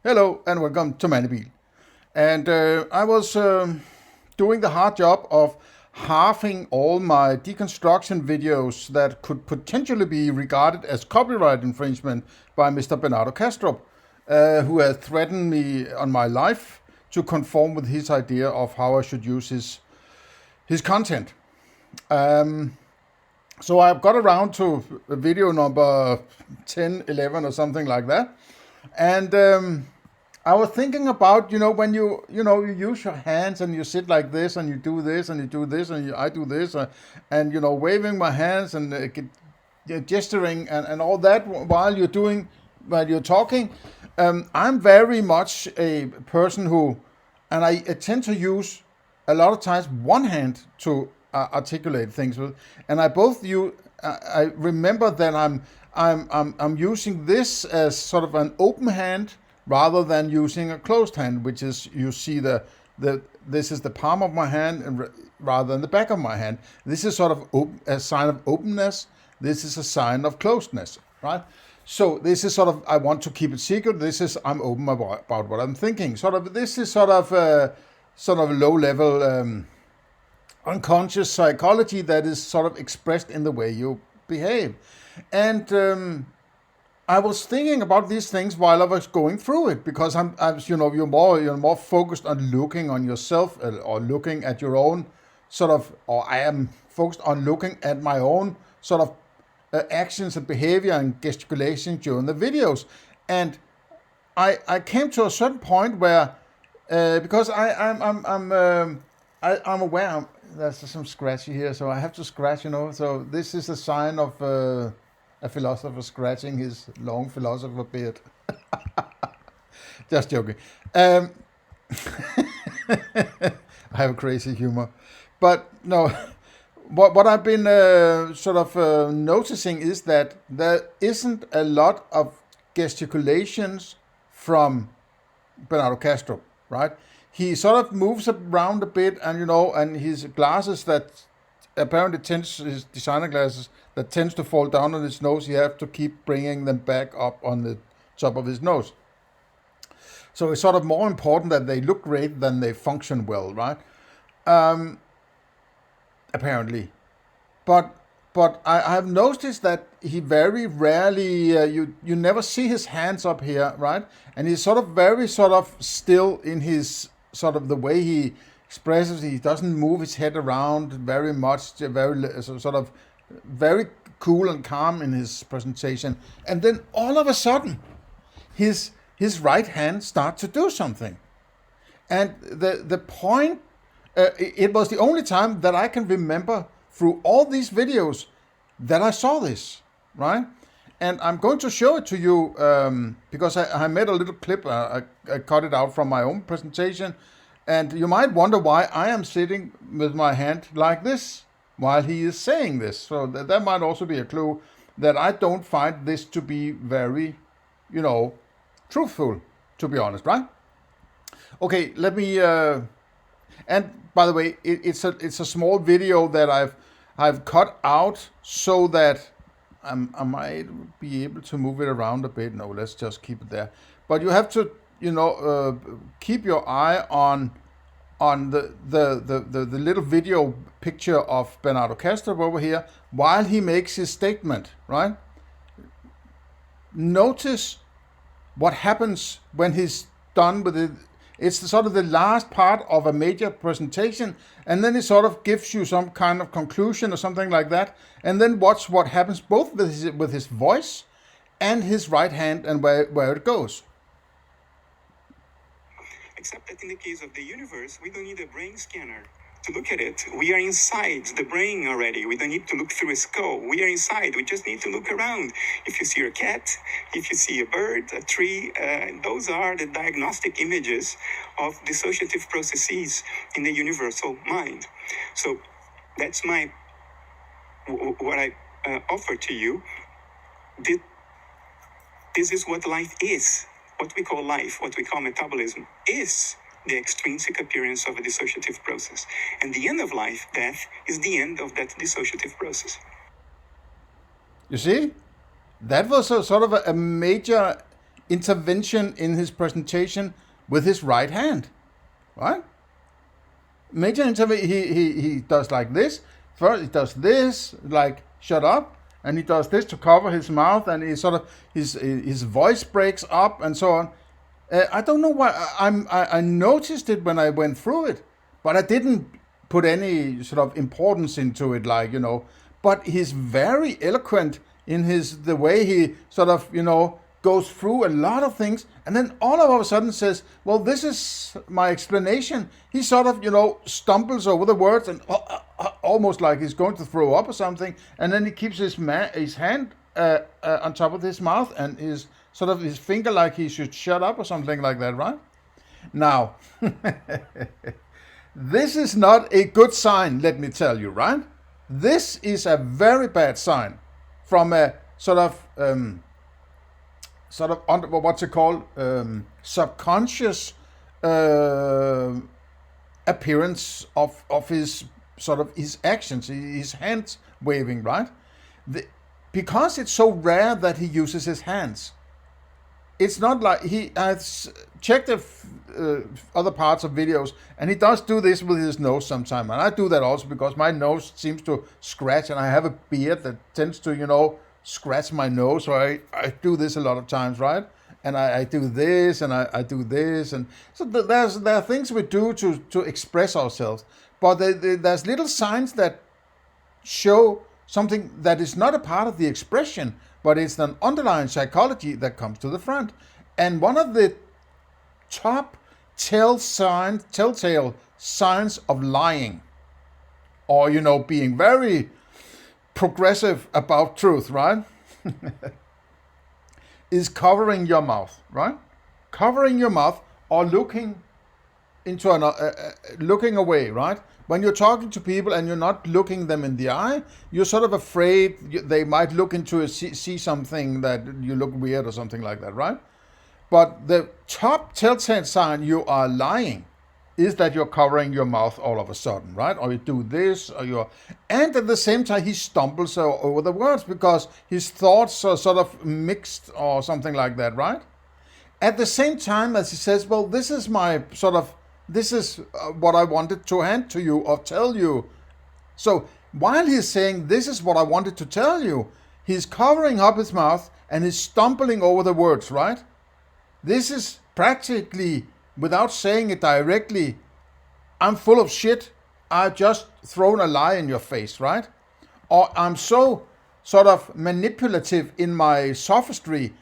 Hello and welcome to Mandibil. And I was doing the hard job of halving all my deconstruction videos that could potentially be regarded as copyright infringement by Mr. Bernardo Kastrup, who has threatened me on my life to conform with his idea of how I should use his content. So I've got around to video number 10, 11 or something like that. And I was thinking about, when you use your hands and you sit like this and you do this and you do this and I do this and, waving my hands and gesturing and all that while you're talking. I'm very much a person who, and I tend to use a lot of times one hand to articulate things with, and I remember that I'm using this as sort of an open hand rather than using a closed hand, which is you see this is the palm of my hand and rather than the back of my hand. This is sort of a sign of openness. This is a sign of closedness, right? So this is sort of I want to keep it secret. This is I'm open about what I'm thinking. This is sort of low level. Unconscious psychology that is sort of expressed in the way you behave. And I was thinking about these things while I was going through it because you're more focused on looking on yourself or looking at your own or I am focused on looking at my own sort of actions and behavior and gesticulation during the videos. And I came to a certain point where because I'm aware there's some scratchy here, so I have to scratch, So this is a sign of a philosopher scratching his long philosopher beard. Just joking. I have a crazy humor. But no, what I've been noticing is that there isn't a lot of gesticulations from Bernardo Kastrup, right? He sort of moves around a bit, and his glasses that apparently his designer glasses that tends to fall down on his nose, you have to keep bringing them back up on the top of his nose. So it's sort of more important that they look great than they function well, right? Apparently. But I have noticed that he very rarely, you never see his hands up here, right? And he's sort of very still in his sort of the way he expresses. He doesn't move his head around very much, very cool and calm in his presentation. And then all of a sudden, his right hand starts to do something. And the point, it was the only time that I can remember through all these videos that I saw this, right? And I'm going to show it to you because I made a little clip. I cut it out from my own presentation. And you might wonder why I am sitting with my hand like this while he is saying this. So that might also be a clue that I don't find this to be very, truthful, to be honest, right? Okay, let me... and by the way, it's a small video that I've cut out so that I might be able to move it around a bit. No, let's just keep it there. But you have to, keep your eye on the little video picture of Bernardo Kastrup over here while he makes his statement, right? Notice what happens when he's done with it. It's the last part of a major presentation, and then it sort of gives you some kind of conclusion or something like that. And then watch what happens both with his voice and his right hand and where it goes. Except that in the case of the universe, we don't need a brain scanner to look at it. We are inside the brain already. We don't need to look through a skull. We are inside. We just need to look around. If you see a cat, if you see a bird, a tree, those are the diagnostic images of dissociative processes in the universal mind. So that's what I offer to you. This is what life is. What we call life, what we call metabolism, is the extrinsic appearance of a dissociative process. And the end of life, death, is the end of that dissociative process. You see? That was a major intervention in his presentation with his right hand, right? Major intervention. He does like this. First, he does this, like shut up, and he does this to cover his mouth, and he sort of his voice breaks up and so on. I don't know why. I noticed it when I went through it, but I didn't put any sort of importance into it, like, you know. But he's very eloquent in the way he sort of, you know, goes through a lot of things, and then all of a sudden says, well, this is my explanation. He sort of, you know, stumbles over the words and almost like he's going to throw up or something, and then he keeps his hand on top of his mouth and his sort of his finger like he should shut up or something like that, right? Now, this is not a good sign, let me tell you, right? This is a very bad sign from a sort of what's it called, subconscious appearance of his sort of his actions, his hands waving, right? Because it's so rare that he uses his hands. It's not like I've checked other parts of videos, and he does do this with his nose sometimes, and I do that also because my nose seems to scratch, and I have a beard that tends to, you know, scratch my nose, so I do this a lot of times, right? And I do this, and I do this, and so there are things we do to express ourselves, but there's little signs that show something that is not a part of the expression, but it's an underlying psychology that comes to the front. And one of the top telltale signs of lying, or, you know, being very progressive about truth, right? is covering your mouth, right? Covering your mouth or looking into looking away, right? When you're talking to people and you're not looking them in the eye, you're sort of afraid they might look into see something that you look weird or something like that, right? But the top telltale sign you are lying is that you're covering your mouth all of a sudden, right? Or you do this, and at the same time he stumbles over the words because his thoughts are sort of mixed or something like that, right? At the same time as he says, well, this is what I wanted to hand to you or tell you. So while he's saying, this is what I wanted to tell you, he's covering up his mouth and he's stumbling over the words, right? This is practically, without saying it directly, I'm full of shit. I've just thrown a lie in your face, right? Or I'm so sort of manipulative in my sophistry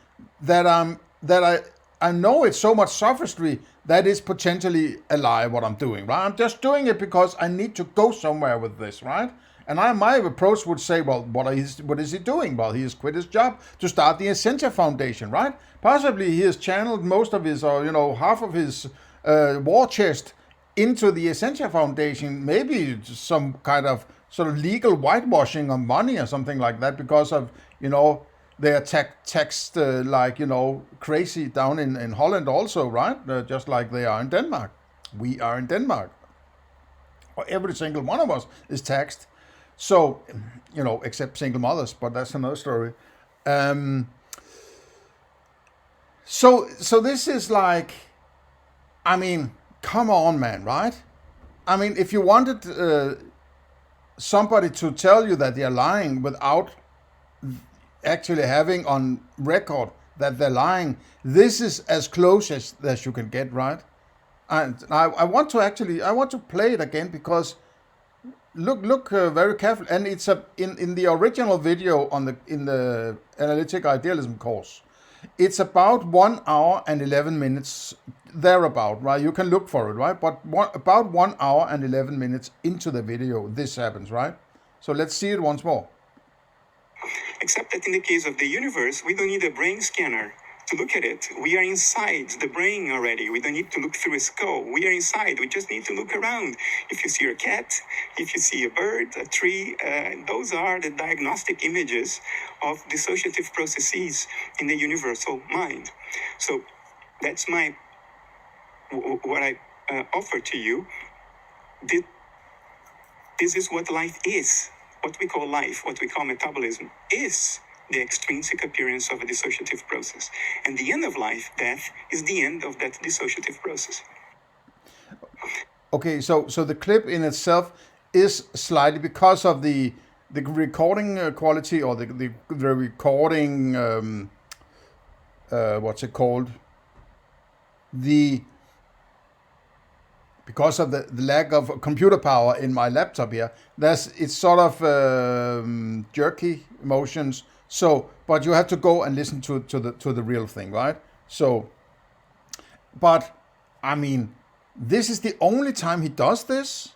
that I know it's so much sophistry that is potentially a lie what I'm doing, right? I'm just doing it because I need to go somewhere with this, right? And my approach would say, well, what is he doing? Well, he has quit his job to start the Essentia Foundation, right? Possibly he has channeled most of his, or, you know, half of his war chest into the Essentia Foundation. Maybe some kind of sort of legal whitewashing of money or something like that because of, you know, they are taxed like, you know, crazy down in Holland also, right? Just like they are in Denmark. We are in Denmark. Or every single one of us is taxed. So, you know, except single mothers, but that's another story. So this is like, I mean, come on, man, right? I mean, if you wanted somebody to tell you that they're lying without actually having on record that they're lying, this is as close as you can get, right? And I want to play it again because look very carefully, and it's in the original video in the analytic idealism course. It's about 1 hour and 11 minutes thereabout, right? You can look for it, right? But about 1 hour and 11 minutes into the video, this happens, right? So let's see it once more. Except that in the case of the universe, we don't need a brain scanner to look at it. We are inside the brain already. We don't need to look through a skull. We are inside. We just need to look around. If you see a cat, if you see a bird, a tree, those are the diagnostic images of dissociative processes in the universal mind. So that's what I offer to you. This is what life is. What we call life, what we call metabolism, is the extrinsic appearance of a dissociative process. And the end of life, death, is the end of that dissociative process. Okay, so the clip in itself is slightly, because of the recording quality, or the recording, what's it called? Because of the lack of computer power in my laptop here, it's sort of jerky motions. So, but you have to go and listen to the real thing, right? So, but I mean, this is the only time he does this,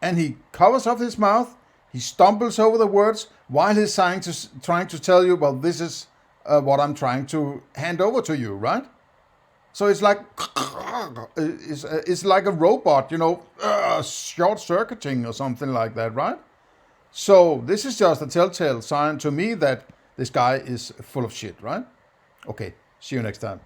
and he covers up his mouth. He stumbles over the words while he's trying to tell you, well, this is what I'm trying to hand over to you, right? So it's like it's like a robot, short circuiting or something like that, right? So this is just a telltale sign to me that this guy is full of shit, right? Okay, see you next time.